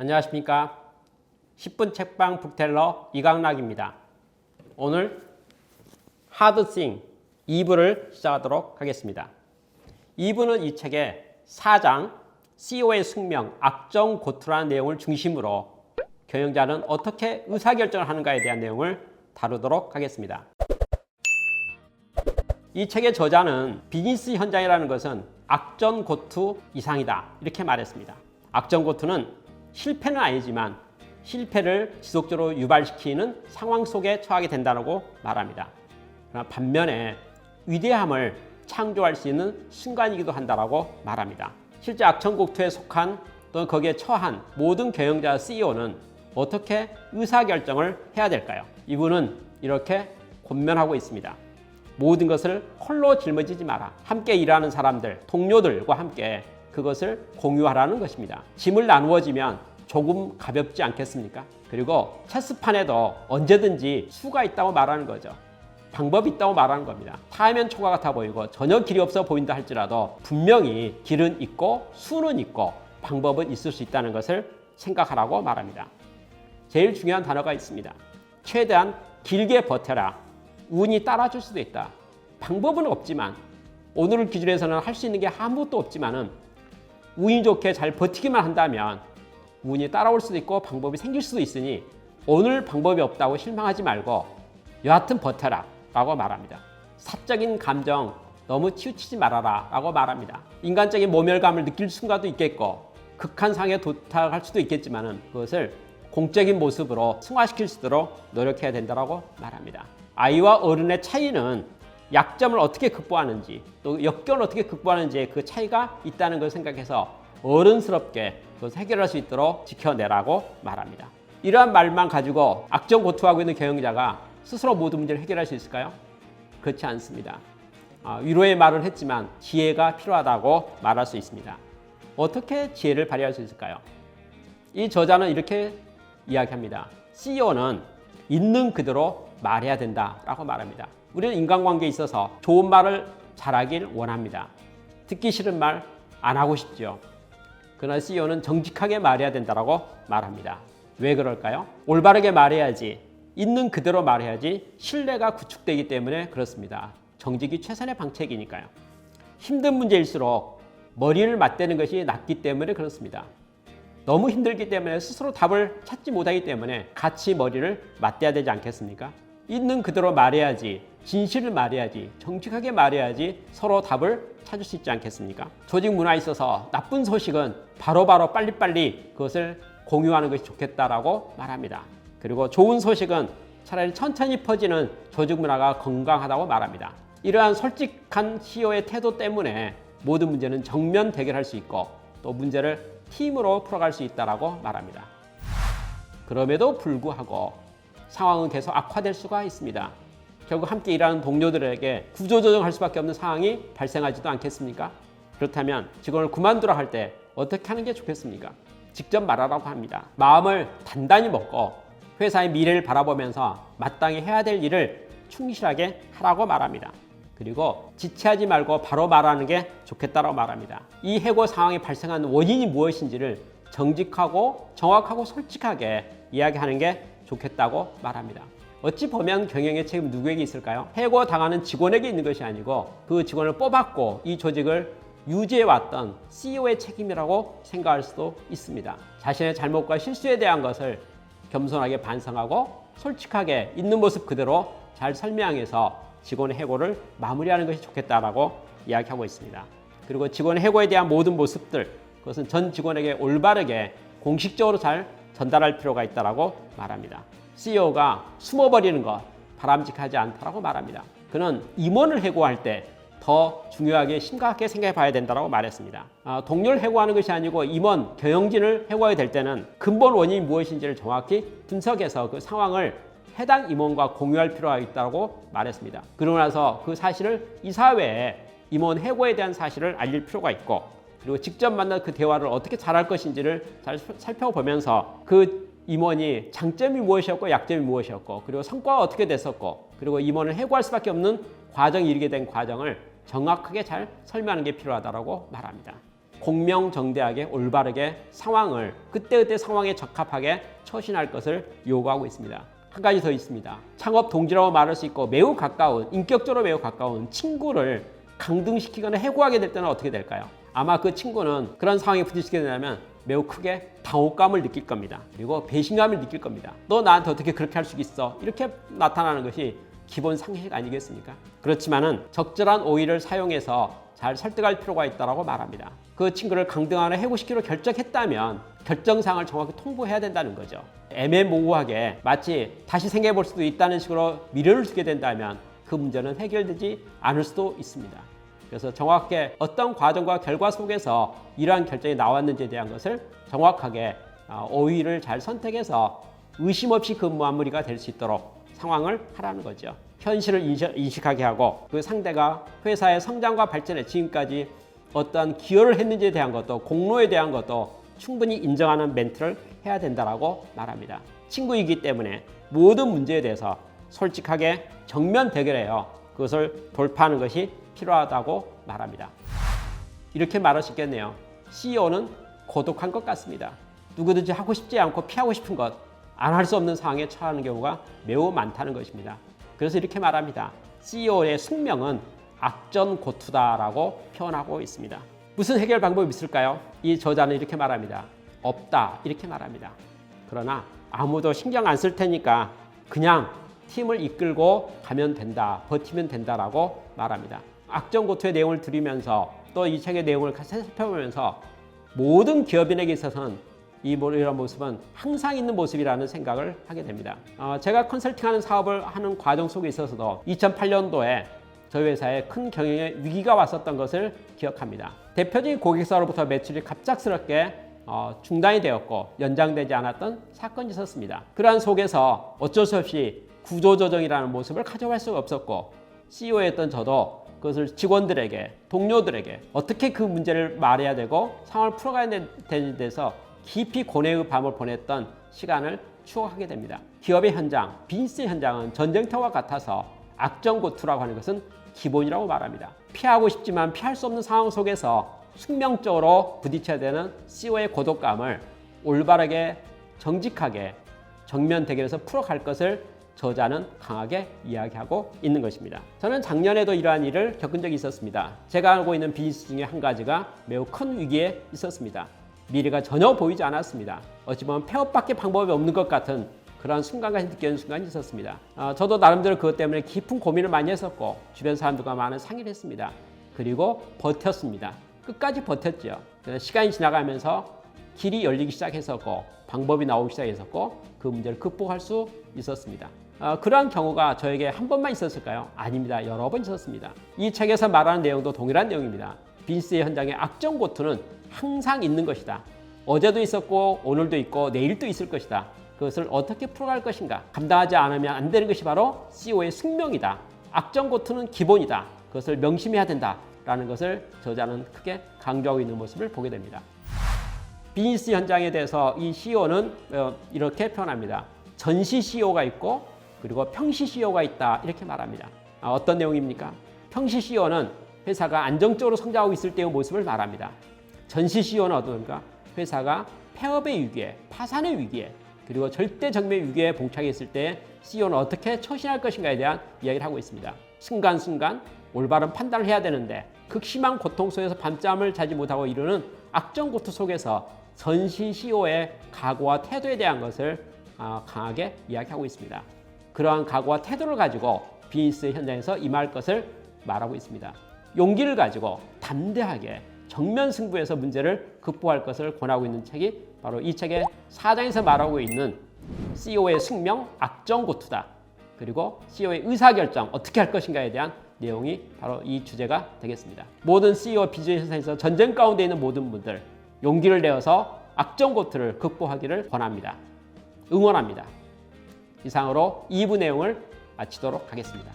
안녕하십니까. 10분 책방 북텔러 이강락입니다. 오늘 하드싱 2부를 시작하도록 하겠습니다. 2부는 이 책의 4장 CEO의 숙명, 악정고투라는 내용을 중심으로 경영자는 어떻게 의사결정을 하는가에 대한 내용을 다루도록 하겠습니다. 이 책의 저자는 비즈니스 현장이라는 것은 악전고투 이상이다 이렇게 말했습니다. 악전고투는 실패는 아니지만 실패를 지속적으로 유발시키는 상황 속에 처하게 된다고 말합니다. 그러나 반면에 위대함을 창조할 수 있는 순간이기도 한다고 말합니다. 실제 악전고투에 속한 또는 거기에 처한 모든 경영자 CEO는 어떻게 의사결정을 해야 될까요? 이분은 이렇게 권면하고 있습니다. 모든 것을 홀로 짊어지지 마라. 함께 일하는 사람들, 동료들과 함께 그것을 공유하라는 것입니다. 짐을 나누어지면 조금 가볍지 않겠습니까? 그리고 체스판에도 언제든지 수가 있다고 말하는 거죠. 방법이 있다고 말하는 겁니다. 타이면 초과 같아 보이고 전혀 길이 없어 보인다 할지라도 분명히 길은 있고 수는 있고 방법은 있을 수 있다는 것을 생각하라고 말합니다. 제일 중요한 단어가 있습니다. 최대한 길게 버텨라. 운이 따라줄 수도 있다. 방법은 없지만 오늘을 기준으로 해서는 할 수 있는 게 아무것도 없지만은 운이 좋게 잘 버티기만 한다면 운이 따라올 수도 있고 방법이 생길 수도 있으니 오늘 방법이 없다고 실망하지 말고 여하튼 버텨라 라고 말합니다. 사적인 감정 너무 치우치지 말아라 라고 말합니다. 인간적인 모멸감을 느낄 순간도 있겠고 극한상에 도달할 수도 있겠지만은 그것을 공적인 모습으로 승화시킬 수 있도록 노력해야 된다고 말합니다. 아이와 어른의 차이는 약점을 어떻게 극복하는지 또 역경을 어떻게 극복하는지에 그 차이가 있다는 걸 생각해서 어른스럽게 그것을 해결할 수 있도록 지켜내라고 말합니다. 이러한 말만 가지고 악전고투하고 있는 경영자가 스스로 모든 문제를 해결할 수 있을까요? 그렇지 않습니다. 위로의 말을 했지만 지혜가 필요하다고 말할 수 있습니다. 어떻게 지혜를 발휘할 수 있을까요? 이 저자는 이렇게 이야기합니다. CEO는 있는 그대로 말해야 된다라고 말합니다. 우리는 인간관계에 있어서 좋은 말을 잘하길 원합니다. 듣기 싫은 말 안 하고 싶죠. 그러나 CEO는 정직하게 말해야 된다고 말합니다. 왜 그럴까요? 올바르게 말해야지, 있는 그대로 말해야지 신뢰가 구축되기 때문에 그렇습니다. 정직이 최선의 방책이니까요. 힘든 문제일수록 머리를 맞대는 것이 낫기 때문에 그렇습니다. 너무 힘들기 때문에 스스로 답을 찾지 못하기 때문에 같이 머리를 맞대야 되지 않겠습니까? 있는 그대로 말해야지, 진실을 말해야지, 정직하게 말해야지 서로 답을 찾을 수 있지 않겠습니까? 조직 문화에 있어서 나쁜 소식은 바로바로 빨리빨리 그것을 공유하는 것이 좋겠다라고 말합니다. 그리고 좋은 소식은 차라리 천천히 퍼지는 조직 문화가 건강하다고 말합니다. 이러한 솔직한 CEO의 태도 때문에 모든 문제는 정면 대결할 수 있고 또 문제를 팀으로 풀어갈 수 있다고 말합니다. 그럼에도 불구하고 상황은 계속 악화될 수가 있습니다. 결국 함께 일하는 동료들에게 구조조정할 수밖에 없는 상황이 발생하지도 않겠습니까? 그렇다면 직원을 그만두라 할 때 어떻게 하는 게 좋겠습니까? 직접 말하라고 합니다. 마음을 단단히 먹고 회사의 미래를 바라보면서 마땅히 해야 될 일을 충실하게 하라고 말합니다. 그리고 지체하지 말고 바로 말하는 게 좋겠다고 말합니다. 이 해고 상황이 발생한 원인이 무엇인지를 정직하고 정확하고 솔직하게 이야기하는 게 좋겠다고 말합니다. 어찌 보면 경영의 책임은 누구에게 있을까요? 해고 당하는 직원에게 있는 것이 아니고 그 직원을 뽑았고 이 조직을 유지해왔던 CEO의 책임이라고 생각할 수도 있습니다. 자신의 잘못과 실수에 대한 것을 겸손하게 반성하고 솔직하게 있는 모습 그대로 잘 설명해서 직원의 해고를 마무리하는 것이 좋겠다라고 이야기하고 있습니다. 그리고 직원의 해고에 대한 모든 모습들, 그것은 전 직원에게 올바르게 공식적으로 잘 전달할 필요가 있다고 말합니다. CEO가 숨어버리는 것 바람직하지 않다고 말합니다. 그는 임원을 해고할 때 더 중요하게 심각하게 생각해 봐야 된다고 말했습니다. 동료를 해고하는 것이 아니고 임원, 경영진을 해고해야 될 때는 근본 원인이 무엇인지를 정확히 분석해서 그 상황을 해당 임원과 공유할 필요가 있다고 말했습니다. 그러고 나서 그 사실을 이사회에 임원 해고에 대한 사실을 알릴 필요가 있고 그리고 직접 만난 그 대화를 어떻게 잘할 것인지를 잘 살펴보면서 그 임원이 장점이 무엇이었고 약점이 무엇이었고 그리고 성과가 어떻게 됐었고 그리고 임원을 해고할 수밖에 없는 과정이 이르게 된 과정을 정확하게 잘 설명하는 게 필요하다고 말합니다. 공명정대하게 올바르게 상황을 그때그때 상황에 적합하게 처신할 것을 요구하고 있습니다. 한 가지 더 있습니다. 창업 동지라고 말할 수 있고 매우 가까운, 인격적으로 매우 가까운 친구를 강등시키거나 해고하게 될 때는 어떻게 될까요? 아마 그 친구는 그런 상황에 부딪히게 되면 매우 크게 당혹감을 느낄 겁니다. 그리고 배신감을 느낄 겁니다. 너 나한테 어떻게 그렇게 할 수 있어? 이렇게 나타나는 것이 기본 상식 아니겠습니까? 그렇지만은 적절한 오의를 사용해서 잘 설득할 필요가 있다고 말합니다. 그 친구를 강등하거나 해고시키기로 결정했다면 결정사항을 정확히 통보해야 된다는 거죠. 애매모호하게 마치 다시 생각해 볼 수도 있다는 식으로 미련을 두게 된다면 그 문제는 해결되지 않을 수도 있습니다. 그래서 정확하게 어떤 과정과 결과 속에서 이러한 결정이 나왔는지에 대한 것을 정확하게 오의를 잘 선택해서 의심 없이 그 마무리가 될 수 있도록 상황을 하라는 거죠. 현실을 인식하게 하고 그 상대가 회사의 성장과 발전에 지금까지 어떤 기여를 했는지에 대한 것도 공로에 대한 것도 충분히 인정하는 멘트를 해야 된다라고 말합니다. 친구이기 때문에 모든 문제에 대해서 솔직하게 정면 대결해요. 그것을 돌파하는 것이 필요하다고 말합니다. 이렇게 말할 수 있겠네요. CEO는 고독한 것 같습니다. 누구든지 하고 싶지 않고 피하고 싶은 것, 안 할 수 없는 상황에 처하는 경우가 매우 많다는 것입니다. 그래서 이렇게 말합니다. CEO의 숙명은 악전고투다라고 표현하고 있습니다. 무슨 해결 방법이 있을까요? 이 저자는 이렇게 말합니다. 없다 이렇게 말합니다. 그러나 아무도 신경 안 쓸 테니까 그냥 팀을 이끌고 가면 된다, 버티면 된다라고 말합니다. 악전고투의 내용을 들으면서 또 이 책의 내용을 살펴보면서 모든 기업인에게 있어서는 이런 모습은 항상 있는 모습이라는 생각을 하게 됩니다. 제가 컨설팅하는 사업을 하는 과정 속에 있어서도 2008년도에 저희 회사에 큰 경영의 위기가 왔었던 것을 기억합니다. 대표적인 고객사로부터 매출이 갑작스럽게 중단이 되었고 연장되지 않았던 사건이 있었습니다. 그러한 속에서 어쩔 수 없이 구조조정이라는 모습을 가져갈 수가 없었고 CEO였던 저도 그것을 직원들에게, 동료들에게 어떻게 그 문제를 말해야 되고 상황을 풀어가야 되는 데서 깊이 고뇌의 밤을 보냈던 시간을 추억하게 됩니다. 기업의 현장, 비즈니스 현장은 전쟁터와 같아서 악전고투라고 하는 것은 기본이라고 말합니다. 피하고 싶지만 피할 수 없는 상황 속에서 숙명적으로 부딪혀야 되는 CEO의 고독감을 올바르게 정직하게 정면 대결에서 풀어갈 것을 저자는 강하게 이야기하고 있는 것입니다. 저는 작년에도 이러한 일을 겪은 적이 있었습니다. 제가 알고 있는 비즈니스 중에 한 가지가 매우 큰 위기에 있었습니다. 미래가 전혀 보이지 않았습니다. 어찌 보면 폐업밖에 방법이 없는 것 같은 그런 순간까지 느끼는 순간이 있었습니다. 저도 나름대로 그것 때문에 깊은 고민을 많이 했었고 주변 사람들과 많은 상의를 했습니다. 그리고 버텼습니다. 끝까지 버텼죠. 시간이 지나가면서 길이 열리기 시작했었고 방법이 나오기 시작했었고 그 문제를 극복할 수 있었습니다. 그러한 경우가 저에게 한 번만 있었을까요? 아닙니다. 여러 번 있었습니다. 이 책에서 말하는 내용도 동일한 내용입니다. 비즈니스 현장의 악전고투는 항상 있는 것이다. 어제도 있었고 오늘도 있고 내일도 있을 것이다. 그것을 어떻게 풀어갈 것인가? 감당하지 않으면 안 되는 것이 바로 CEO의 숙명이다. 악전고투는 기본이다. 그것을 명심해야 된다라는 것을 저자는 크게 강조하고 있는 모습을 보게 됩니다. 비즈니스 현장에 대해서 이 CEO는 이렇게 표현합니다. 전시 CEO가 있고 그리고 평시 CEO가 있다 이렇게 말합니다. 어떤 내용입니까? 평시 CEO는 회사가 안정적으로 성장하고 있을 때의 모습을 말합니다. 전시 CEO는 어떤가? 회사가 폐업의 위기에, 파산의 위기에, 그리고 절대정면 위기에 봉착해 있을 때 CEO는 어떻게 처신할 것인가에 대한 이야기를 하고 있습니다. 순간순간 올바른 판단을 해야 되는데 극심한 고통 속에서 밤잠을 자지 못하고 이루는 악전고투 속에서 전시 CEO의 각오와 태도에 대한 것을 강하게 이야기하고 있습니다. 그러한 각오와 태도를 가지고 비즈니스 현장에서 임할 것을 말하고 있습니다. 용기를 가지고 담대하게 정면 승부에서 문제를 극복할 것을 권하고 있는 책이 바로 이 책의 4장에서 말하고 있는 CEO의 숙명, 악전고투다. 그리고 CEO의 의사결정, 어떻게 할 것인가에 대한 내용이 바로 이 주제가 되겠습니다. 모든 CEO 비즈니스 현장에서 전쟁 가운데 있는 모든 분들 용기를 내어서 악전고투를 극복하기를 권합니다. 응원합니다. 이상으로 2부 내용을 마치도록 하겠습니다.